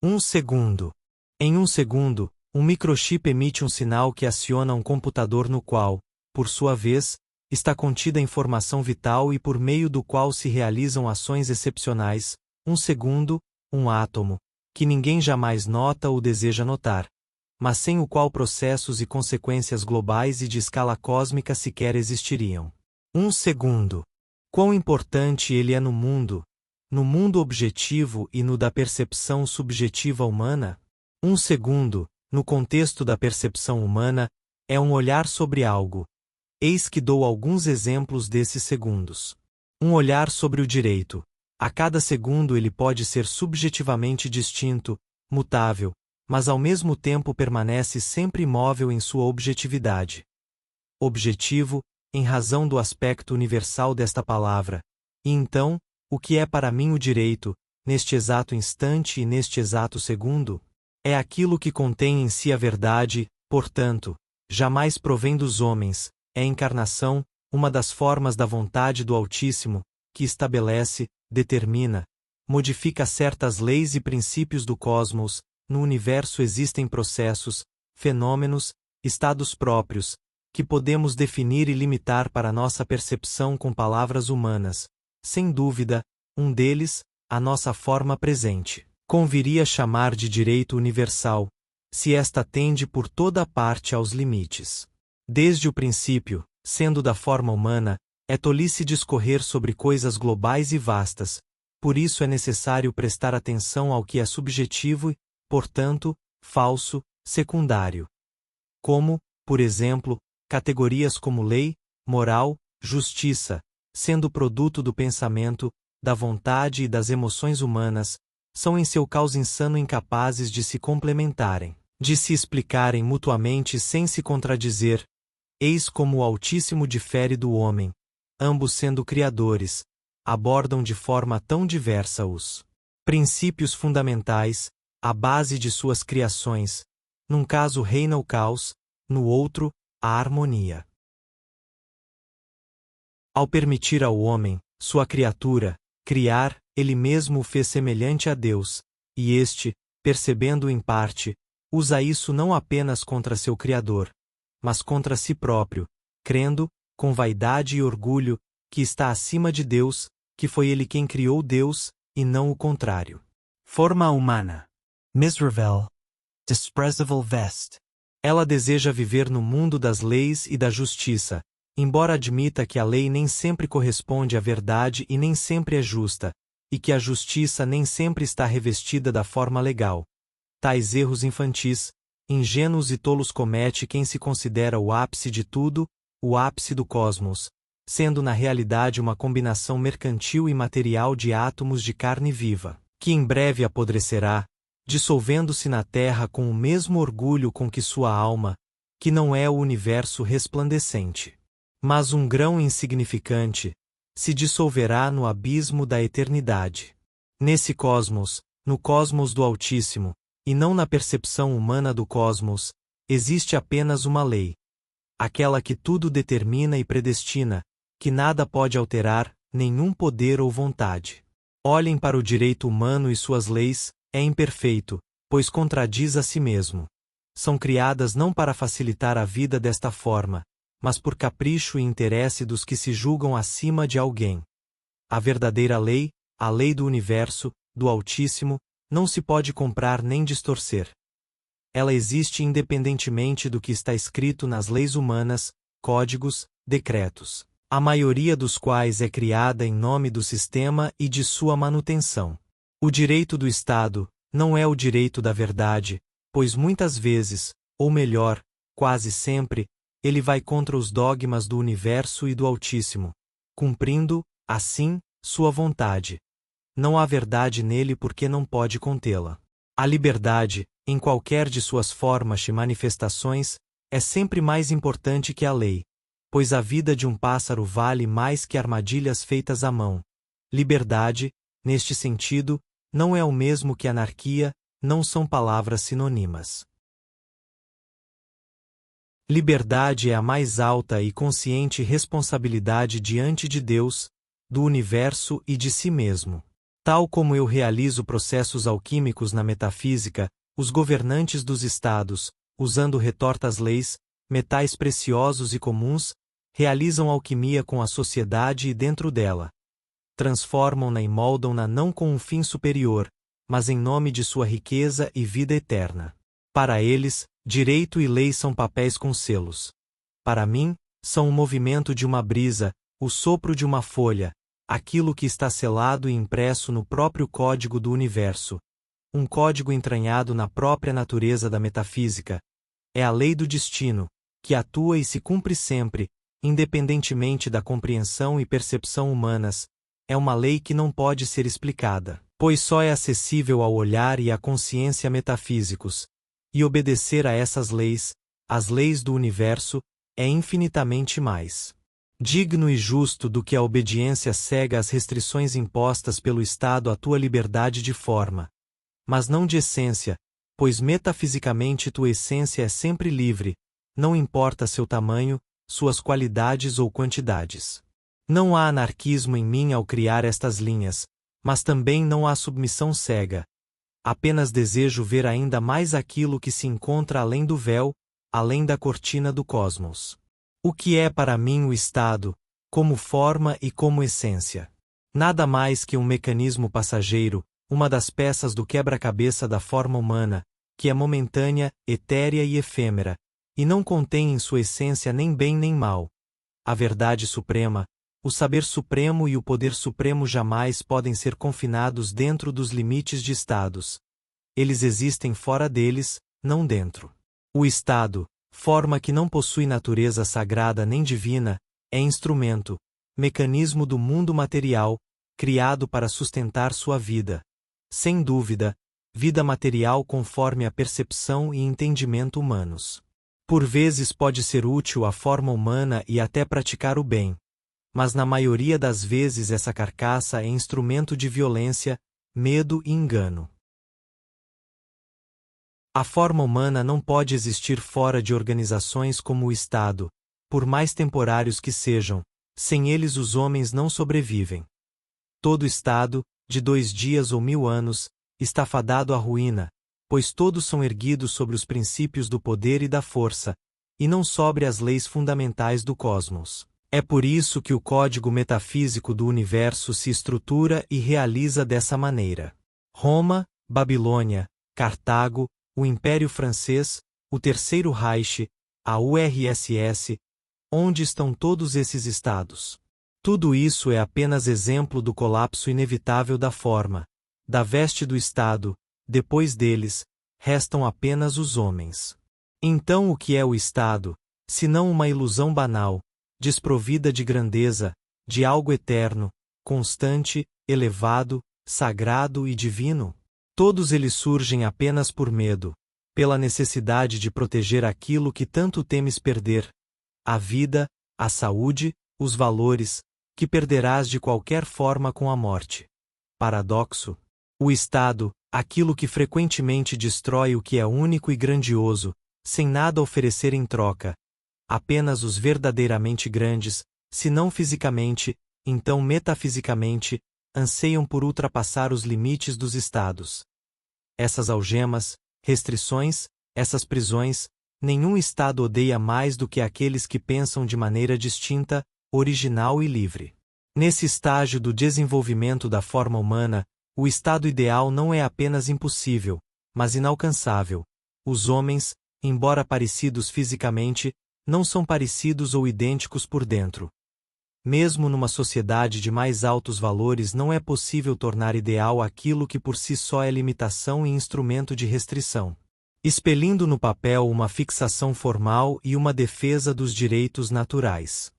Um segundo. Em um segundo, um microchip emite um sinal que aciona um computador no qual, por sua vez, está contida informação vital e por meio do qual se realizam ações excepcionais. Um segundo, um átomo, que ninguém jamais nota ou deseja notar, mas sem o qual processos e consequências globais e de escala cósmica sequer existiriam. Um segundo. Quão importante ele é no mundo objetivo e no da percepção subjetiva humana? Um segundo, no contexto da percepção humana, é um olhar sobre algo. Eis que dou alguns exemplos desses segundos. Um olhar sobre o direito. A cada segundo ele pode ser subjetivamente distinto, mutável, mas ao mesmo tempo permanece sempre imóvel em sua objetividade. Objetivo, em razão do aspecto universal desta palavra. E então, o que é para mim o direito, neste exato instante e neste exato segundo? É aquilo que contém em si a verdade, portanto, jamais provém dos homens, é encarnação, uma das formas da vontade do Altíssimo, que estabelece, determina, modifica certas leis e princípios do cosmos. No universo existem processos, fenômenos, estados próprios, que podemos definir e limitar para nossa percepção com palavras humanas. Sem dúvida, um deles, a nossa forma presente, conviria chamar de direito universal, se esta tende por toda parte aos limites. Desde o princípio, sendo da forma humana, é tolice discorrer sobre coisas globais e vastas, por isso é necessário prestar atenção ao que é subjetivo e, portanto, falso, secundário. Como, por exemplo, categorias como lei, moral, justiça, sendo produto do pensamento, da vontade e das emoções humanas, são em seu caos insano incapazes de se complementarem, de se explicarem mutuamente sem se contradizer. Eis como o Altíssimo difere do homem, ambos sendo criadores, abordam de forma tão diversa os princípios fundamentais, a base de suas criações. Num caso reina o caos, no outro, a harmonia. Ao permitir ao homem, sua criatura, criar, ele mesmo o fez semelhante a Deus, e este, percebendo em parte, usa isso não apenas contra seu Criador, mas contra si próprio, crendo, com vaidade e orgulho, que está acima de Deus, que foi ele quem criou Deus, e não o contrário. Forma humana. Miserable. Desprezable vest. Ela deseja viver no mundo das leis e da justiça, embora admita que a lei nem sempre corresponde à verdade e nem sempre é justa, e que a justiça nem sempre está revestida da forma legal. Tais erros infantis, ingênuos e tolos comete quem se considera o ápice de tudo, o ápice do cosmos, sendo na realidade uma combinação mercantil e material de átomos de carne viva, que em breve apodrecerá, dissolvendo-se na terra com o mesmo orgulho com que sua alma, que não é o universo resplandecente, mas um grão insignificante, se dissolverá no abismo da eternidade. Nesse cosmos, no cosmos do Altíssimo, e não na percepção humana do cosmos, existe apenas uma lei. Aquela que tudo determina e predestina, que nada pode alterar, nenhum poder ou vontade. Olhem para o direito humano e suas leis, é imperfeito, pois contradiz a si mesmo. São criadas não para facilitar a vida desta forma, mas por capricho e interesse dos que se julgam acima de alguém. A verdadeira lei, a lei do universo, do Altíssimo, não se pode comprar nem distorcer. Ela existe independentemente do que está escrito nas leis humanas, códigos, decretos, a maioria dos quais é criada em nome do sistema e de sua manutenção. O direito do Estado não é o direito da verdade, pois muitas vezes, ou melhor, quase sempre, ele vai contra os dogmas do universo e do Altíssimo, cumprindo, assim, sua vontade. Não há verdade nele porque não pode contê-la. A liberdade, em qualquer de suas formas e manifestações, é sempre mais importante que a lei, pois a vida de um pássaro vale mais que armadilhas feitas à mão. Liberdade, neste sentido, não é o mesmo que anarquia, não são palavras sinônimas. Liberdade é a mais alta e consciente responsabilidade diante de Deus, do universo e de si mesmo. Tal como eu realizo processos alquímicos na metafísica, os governantes dos estados, usando retortas-leis, metais preciosos e comuns, realizam alquimia com a sociedade e dentro dela. Transformam-na e moldam-na não com um fim superior, mas em nome de sua riqueza e vida eterna. Para eles, direito e lei são papéis com selos. Para mim, são o movimento de uma brisa, o sopro de uma folha, aquilo que está selado e impresso no próprio código do universo. Um código entranhado na própria natureza da metafísica. É a lei do destino, que atua e se cumpre sempre, independentemente da compreensão e percepção humanas. É uma lei que não pode ser explicada, pois só é acessível ao olhar e à consciência metafísicos. E obedecer a essas leis, as leis do universo, é infinitamente mais digno e justo do que a obediência cega às restrições impostas pelo Estado à tua liberdade de forma. Mas não de essência, pois metafisicamente tua essência é sempre livre, não importa seu tamanho, suas qualidades ou quantidades. Não há anarquismo em mim ao criar estas linhas, mas também não há submissão cega. Apenas desejo ver ainda mais aquilo que se encontra além do véu, além da cortina do cosmos. O que é para mim o Estado, como forma e como essência? Nada mais que um mecanismo passageiro, uma das peças do quebra-cabeça da forma humana, que é momentânea, etérea e efêmera, e não contém em sua essência nem bem nem mal. A verdade suprema, o saber supremo e o poder supremo jamais podem ser confinados dentro dos limites de estados. Eles existem fora deles, não dentro. O Estado, forma que não possui natureza sagrada nem divina, é instrumento, mecanismo do mundo material, criado para sustentar sua vida. Sem dúvida, vida material conforme a percepção e entendimento humanos. Por vezes pode ser útil à forma humana e até praticar o bem. Mas na maioria das vezes essa carcaça é instrumento de violência, medo e engano. A forma humana não pode existir fora de organizações como o Estado, por mais temporários que sejam, sem eles os homens não sobrevivem. Todo Estado, de 2 dias ou 1000 anos, está fadado à ruína, pois todos são erguidos sobre os princípios do poder e da força, e não sobre as leis fundamentais do cosmos. É por isso que o código metafísico do universo se estrutura e realiza dessa maneira. Roma, Babilônia, Cartago, o Império Francês, o Terceiro Reich, a URSS, onde estão todos esses estados? Tudo isso é apenas exemplo do colapso inevitável da forma, da veste do Estado. Depois deles, restam apenas os homens. Então o que é o Estado, senão uma ilusão banal, desprovida de grandeza, de algo eterno, constante, elevado, sagrado e divino? Todos eles surgem apenas por medo, pela necessidade de proteger aquilo que tanto temes perder: a vida, a saúde, os valores, que perderás de qualquer forma com a morte. Paradoxo. O Estado, aquilo que frequentemente destrói o que é único e grandioso, sem nada oferecer em troca. Apenas os verdadeiramente grandes, se não fisicamente, então metafisicamente, anseiam por ultrapassar os limites dos estados. Essas algemas, restrições, essas prisões, nenhum estado odeia mais do que aqueles que pensam de maneira distinta, original e livre. Nesse estágio do desenvolvimento da forma humana, o estado ideal não é apenas impossível, mas inalcançável. Os homens, embora parecidos fisicamente, não são parecidos ou idênticos por dentro. Mesmo numa sociedade de mais altos valores não é possível tornar ideal aquilo que por si só é limitação e instrumento de restrição, expelindo no papel uma fixação formal e uma defesa dos direitos naturais.